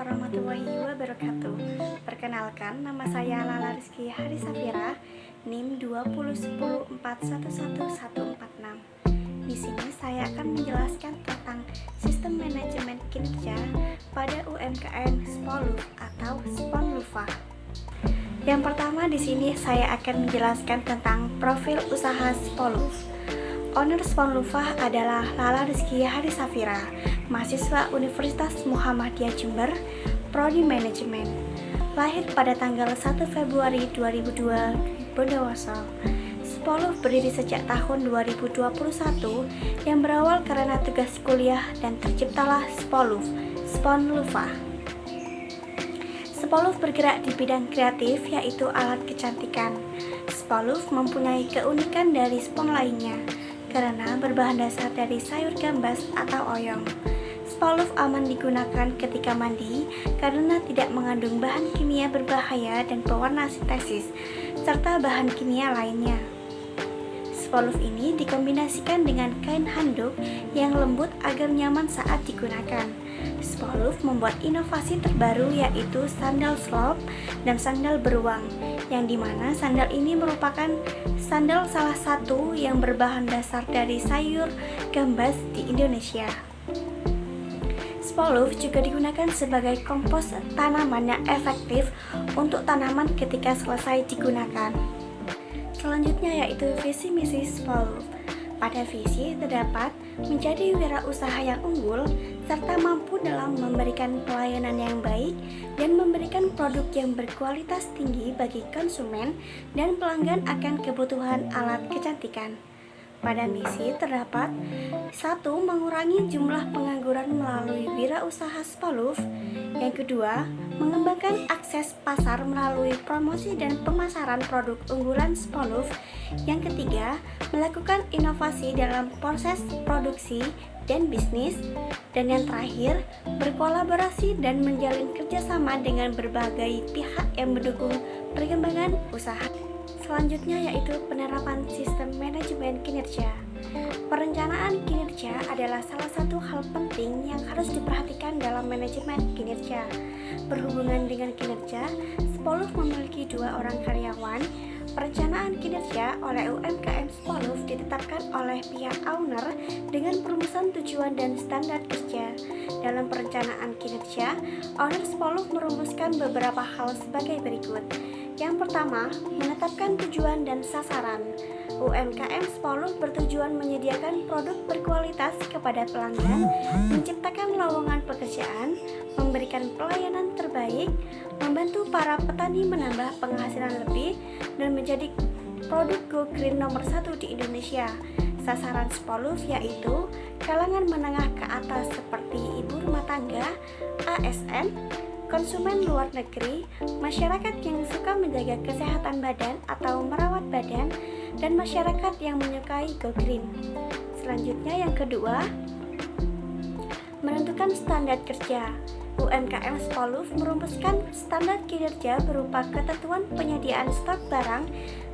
warahmatullahi wabarakatuh. Perkenalkan, nama saya Lala Rizky Harisafira, NIM 20104111146. Di sini saya akan menjelaskan tentang sistem manajemen kinerja pada UMKM Spoluf atau Sponlufa. Yang pertama di sini saya akan menjelaskan tentang profil usaha Spoluf. Owner Sponlufa adalah Lala Rizky Harisafira, mahasiswa Universitas Muhammadiyah Jember, Prodi Manajemen. Lahir pada tanggal 1 Februari 2002 di Bondowoso. Spoluf berdiri sejak tahun 2021 yang berawal karena tugas kuliah dan terciptalah Spoluf, Sponlufa. Spoluf bergerak di bidang kreatif yaitu alat kecantikan. Spoluf mempunyai keunikan dari spon lainnya karena berbahan dasar dari sayur gambas atau oyong. Spoluf aman digunakan ketika mandi karena tidak mengandung bahan kimia berbahaya dan pewarna sintesis, serta bahan kimia lainnya. Spoluf ini dikombinasikan dengan kain handuk yang lembut agar nyaman saat digunakan. Spoluf membuat inovasi terbaru yaitu sandal slope dan sandal beruang, yang dimana sandal ini merupakan sandal salah satu yang berbahan dasar dari sayur gambas di Indonesia. Spoluf juga digunakan sebagai kompos tanaman yang efektif untuk tanaman ketika selesai digunakan. Selanjutnya yaitu visi misi Spoluf. Pada visi terdapat menjadi wirausaha yang unggul serta mampu dalam memberikan pelayanan yang baik dan memberikan produk yang berkualitas tinggi bagi konsumen dan pelanggan akan kebutuhan alat kecantikan. Pada misi terdapat 1. Mengurangi jumlah pengangguran melalui wirausaha Spoluf. Yang kedua, mengembangkan akses pasar melalui promosi dan pemasaran produk unggulan Spoluf. Yang ketiga, melakukan inovasi dalam proses produksi dan bisnis. Dan yang terakhir, berkolaborasi dan menjalin kerjasama dengan berbagai pihak yang mendukung perkembangan usaha. Selanjutnya yaitu penerapan sistem manajemen kinerja. Perencanaan kinerja adalah salah satu hal penting yang harus diperhatikan dalam manajemen kinerja. Berhubungan dengan kinerja, Spoluf memiliki 2 orang karyawan. Perencanaan kinerja oleh UMKM Spoluf ditetapkan oleh pihak owner dengan perumusan tujuan dan standar kerja. Dalam perencanaan kinerja, owner Spoluf merumuskan beberapa hal sebagai berikut. Yang pertama, menetapkan tujuan dan sasaran. UMKM Spoluf bertujuan menyediakan produk berkualitas kepada pelanggan, menciptakan lowongan pekerjaan, memberikan pelayanan terbaik, membantu para petani menambah penghasilan lebih, dan menjadi produk Go Green nomor 1 di Indonesia. Sasaran Spoluf yaitu kalangan menengah ke atas seperti ibu rumah tangga, ASN, konsumen luar negeri, masyarakat yang suka menjaga kesehatan badan atau merawat badan, dan masyarakat yang menyukai Go Green. Selanjutnya yang kedua, menentukan standar kerja. UMKM Spoluf merumuskan standar kinerja berupa ketentuan penyediaan stok barang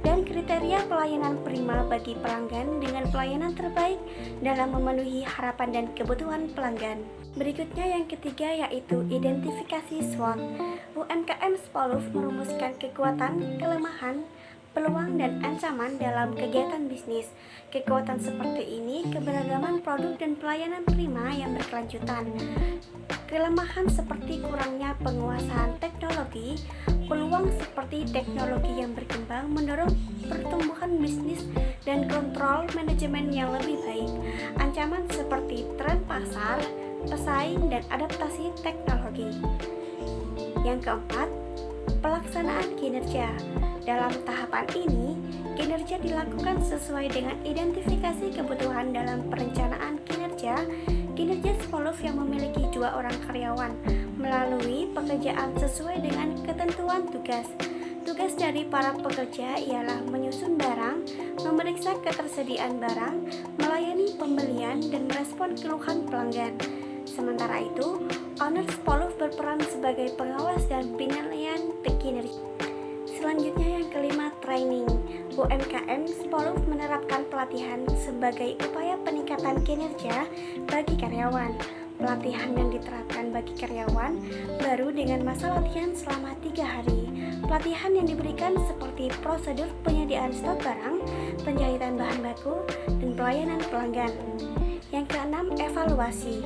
dan kriteria pelayanan prima bagi pelanggan dengan pelayanan terbaik dalam memenuhi harapan dan kebutuhan pelanggan. Berikutnya yang ketiga yaitu identifikasi SWOT. UMKM Spoluf merumuskan kekuatan, kelemahan, peluang dan ancaman dalam kegiatan bisnis. Kekuatan seperti ini keberagaman produk dan pelayanan prima yang berkelanjutan. Kelemahan seperti kurangnya penguasaan teknologi, peluang seperti teknologi yang berkembang mendorong pertumbuhan bisnis dan kontrol manajemen yang lebih baik. Ancaman seperti tren pasar, pesaing dan adaptasi teknologi. Yang keempat, pelaksanaan kinerja. Dalam tahapan ini, kinerja dilakukan sesuai dengan identifikasi kebutuhan dalam perencanaan kinerja. Kinerja Spoluf yang memiliki 2 orang karyawan melalui pekerjaan sesuai dengan ketentuan tugas. Tugas dari para pekerja ialah menyusun barang, memeriksa ketersediaan barang, melayani pembelian, dan merespon keluhan pelanggan. Sementara itu, owner Spoluf berperan sebagai pengawas dan penilaian kinerja. Selanjutnya yang kelima, training. UMKM Spoluf menerapkan pelatihan sebagai upaya peningkatan kinerja bagi karyawan. Pelatihan yang diterapkan pelatihan bagi karyawan baru dengan masa latihan selama 3 hari. Pelatihan yang diberikan seperti prosedur penyediaan stok barang, penjahitan bahan baku, dan pelayanan pelanggan. Yang keenam, evaluasi.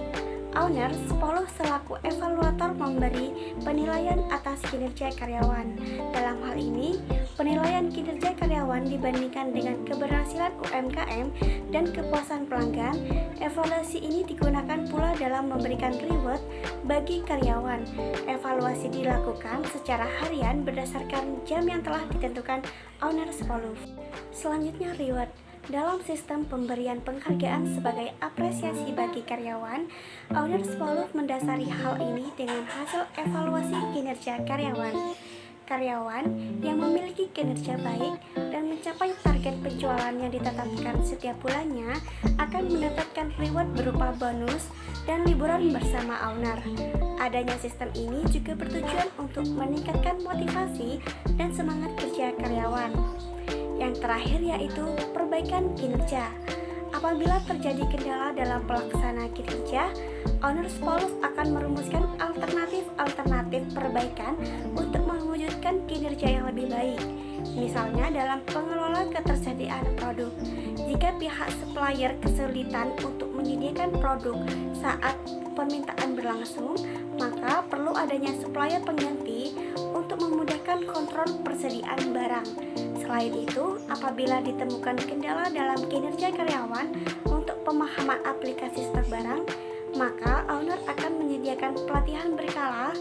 Owner 10 selaku evaluator memberi penilaian atas kinerja karyawan. Dalam hal ini, penilaian kinerja karyawan dibandingkan dengan keberhasilan UMKM dan kepuasan pelanggan. Evaluasi ini digunakan pula dalam memberikan reward bagi karyawan. Evaluasi dilakukan secara harian berdasarkan jam yang telah ditentukan owner 10. Selanjutnya, reward. Dalam sistem pemberian penghargaan sebagai apresiasi bagi karyawan, owner 10 mendasari hal ini dengan hasil evaluasi kinerja karyawan. Karyawan yang memiliki kinerja baik dan mencapai target penjualan yang ditetapkan setiap bulannya akan mendapatkan reward berupa bonus dan liburan bersama owner. Adanya sistem ini juga bertujuan untuk meningkatkan motivasi dan semangat kerja karyawan. Yang terakhir yaitu perbaikan kinerja. Apabila terjadi kendala dalam pelaksana kinerja, owner 10 akan merumuskan alternatif perbaikan untuk mewujudkan kinerja yang lebih baik. Misalnya dalam pengelolaan ketersediaan produk. Jika pihak supplier kesulitan untuk menyediakan produk saat permintaan berlangsung, maka perlu adanya supplier pengganti untuk memudahkan kontrol persediaan barang. Selain itu, apabila ditemukan kendala dalam kinerja karyawan untuk pemahaman aplikasi stok barang, maka owner akan menyediakan pelatihan berkala